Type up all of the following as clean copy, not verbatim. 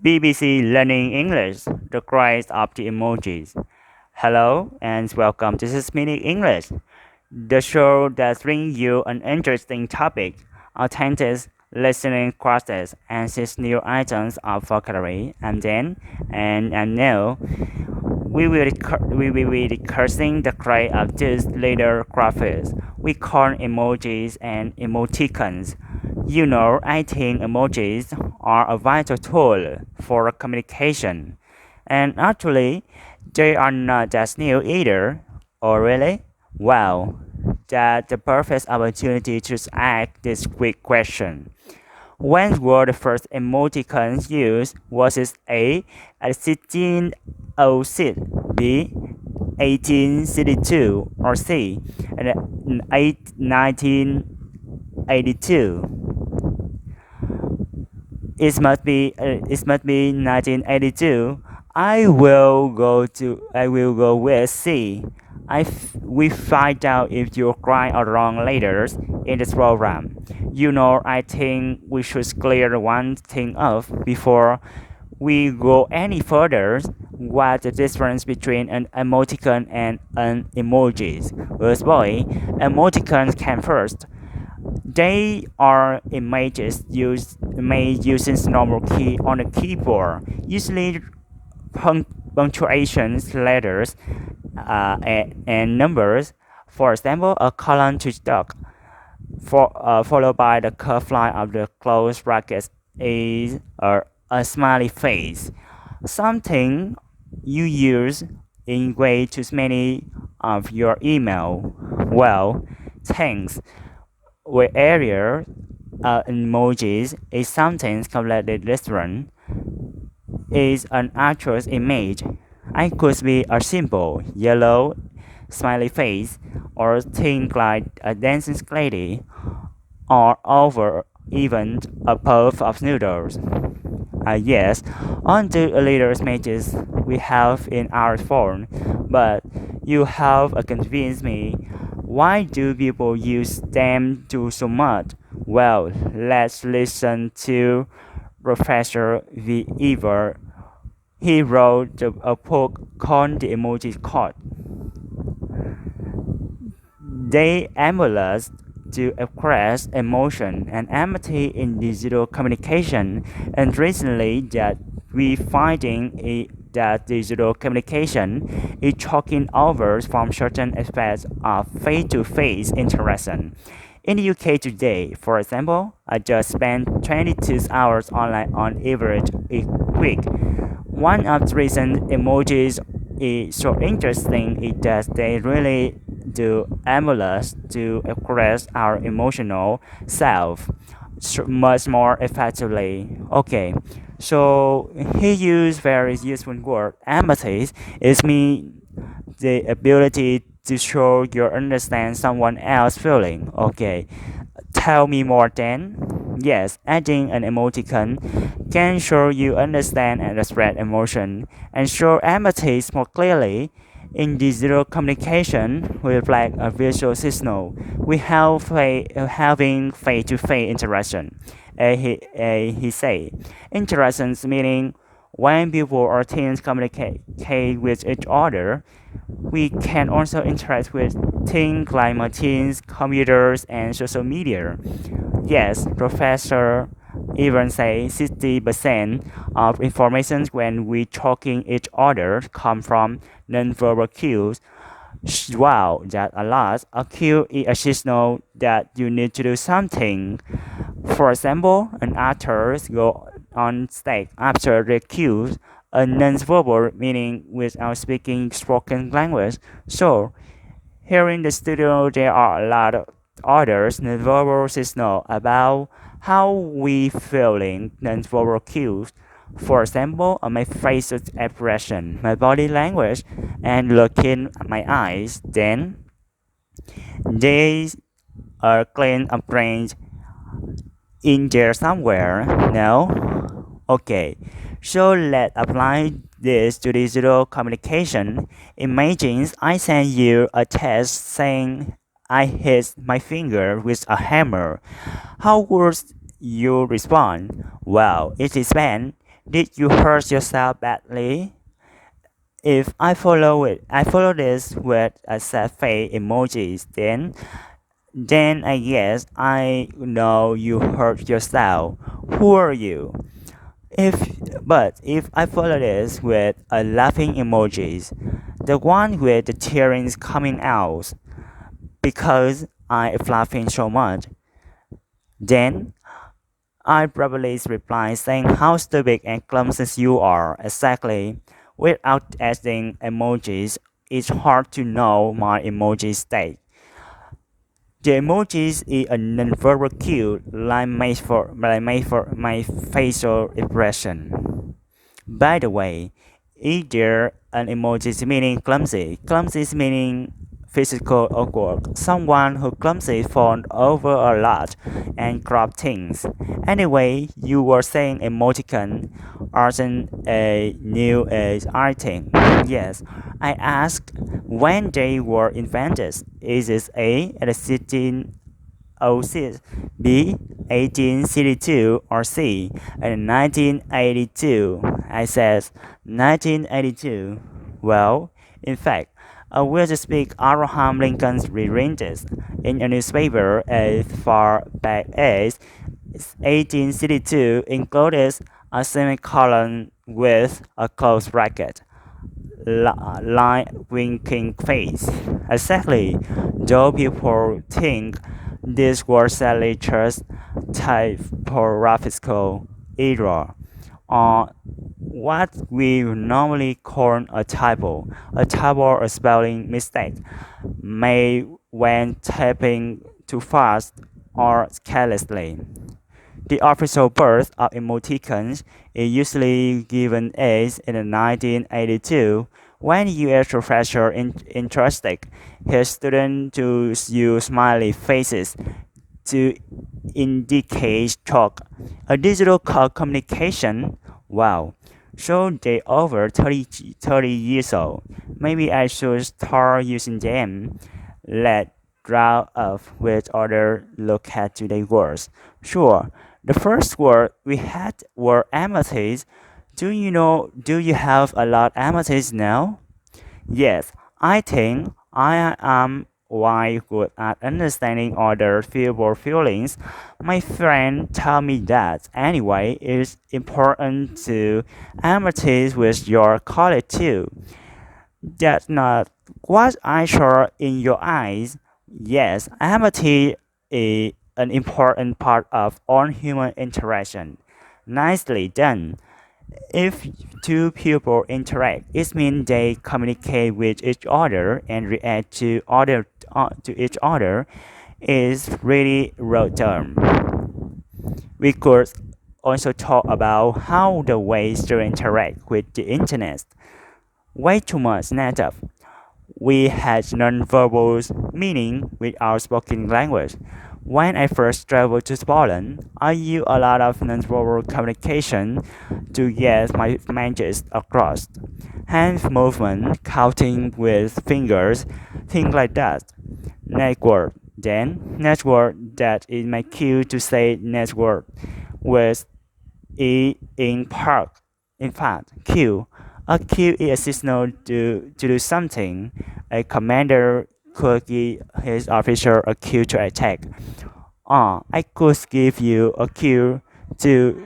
BBC Learning English, the Rise of the Emojis. Hello and welcome to this mini English, the show that brings you an interesting topic, authentic listening process, and six new items of vocabulary. I'm Dan, and now we will be discussing the creation of these later graphics. We call emojis and emoticons. I think emojis are a vital tool for communication. And actually, they are not just new either. Oh, really? Wow, that's the perfect opportunity to ask this quick question. When were the first emoticons used? Was it A at 1606, B 1862, or C at 1982? It must be 1982. I will go with C. We find out if you're right or wrong later in this program. I think we should clear one thing up before we go any further. What's the difference between an emoticon and an emoji? First boy, emoticons came first. They are images made using normal key on a keyboard, usually punctuations, letters, and numbers. For example, a colon to dot, followed by the curved line of the close brackets is a smiley face, something you use in way to many of your email. Well, thanks. Where area emojis is something completely different. Is an actual image. It could be a simple yellow smiley face, or think like a dancing lady, or over even a bowl of noodles. Yes, on the later images we have in our phone, but you have convinced me. Why do people use them so much? Well, let's listen to Professor V. Ever. He wrote a book called The Emoji Code. They emulate to express emotion and empathy in digital communication, and recently that we finding that digital communication is taking over from certain aspects of face-to-face interaction. In the UK today, for example, I just spent 22 hours online on average a week. One of the reasons emojis is so interesting is that they really do emulate to express our emotional self much more effectively. Okay, so he used very useful word. Empathy is mean the ability to show you understand someone else's feeling. Okay, tell me more then. Yes, adding an emoticon can show you understand and express emotion and show empathy more clearly. In digital communication, we reflect a visual signal. We have having face-to-face interaction. He say, interactions meaning when people or teams communicate with each other, we can also interact with things like machines, computers, and social media. Yes, Professor even say 60% of information when we talking each other come from nonverbal cues. Wow, that's a lot. A cue is a signal that you need to do something. For example, an actor go on stage after the cue, a nonverbal meaning without speaking spoken language. So, here in the studio, there are a lot of others nonverbal signals about how we feeling nonverbal cues. For example, my facial expression, my body language, and looking at my eyes. Then they are clean up brains in there somewhere. No? Okay. So let's apply this to digital communication. Imagine I send you a text saying I hit my finger with a hammer. How would you respond? Well, it is bad. Did you hurt yourself badly? If I follow this with a sad face emojis, then I guess I know you hurt yourself. Who are you? If but if I follow this with a laughing emojis, the one with the tears coming out because I am laughing so much, then I probably reply saying how stupid and clumsy you are exactly. Without adding emojis, it's hard to know my emoji state. The emojis is a non-verbal cue like my facial expression. By the way, is there an emoji meaning clumsy? Clumsy is meaning physical awkward. Someone who clumsy falls over a lot and grab things. Anyway, you were saying emoticon aren't a new age item. Yes, I asked when they were invented. Is it A at 1606, B 1862, or C in 1982? I said 1982. Well, in fact, I will speak Abraham Lincoln's rerented in a newspaper as far back as 1862 included a semicolon with a close bracket line winking face. Exactly, though people think this was sadly just typographical error, or what we normally call a typo. A typo or a spelling mistake made when typing too fast or carelessly. The official birth of emoticons is usually given as in 1982 when U.S. professor entrusted his students to use smiley faces to indicate talk. A digital communication? Wow. So they over 30 years old. Maybe I should start using them. Let draw off with other look at today's words. Sure, the first word we had were amethyst. Do you have a lot amethyst now? Yes, I think I am quite good at understanding other people's feelings. My friend tell me that anyway, it's important to empathize with your colleague too. That's not what I saw in your eyes. Yes, empathy is an important part of all human interaction. Nicely done. If two people interact, it means they communicate with each other and react to each other. Is really road term. We could also talk about how the ways to interact with the internet. Way too much native. We had non-verbal meaning with our spoken language. When I first traveled to Poland, I used a lot of non-verbal communication to get my messages across. Hand movement, counting with fingers, things like that. Network. Then, network that is my cue to say network with E in park. In fact, Q. A queue is a signal to do something. A commander could give his officer a cue to attack. I could give you a cue to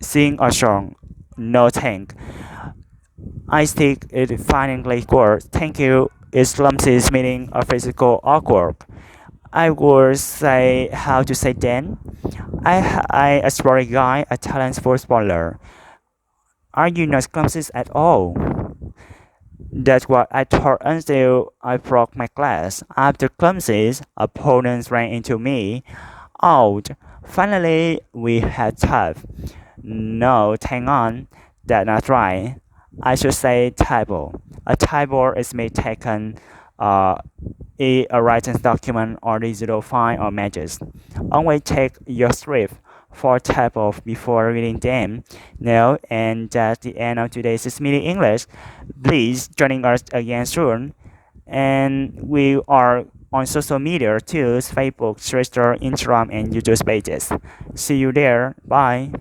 sing a song. No thank. I stick it finally word. Thank you is clumsy meaning a physical awkward. I would say how to say then. I a sporty guy, a talented footballer. Are you not clumsy at all? That's what I thought until I broke my glass. After clumsies, opponents ran into me. Out. Finally, we had tough. No, hang on. That's not right. I should say typo. A typo is me taken uh, a written document or digital file or images. Always check your script for typos before reading them. Now, and that's the end of today's meeting English. Please joining us again soon. And we are on social media too, Facebook, Twitter, Instagram, and YouTube pages. See you there. Bye.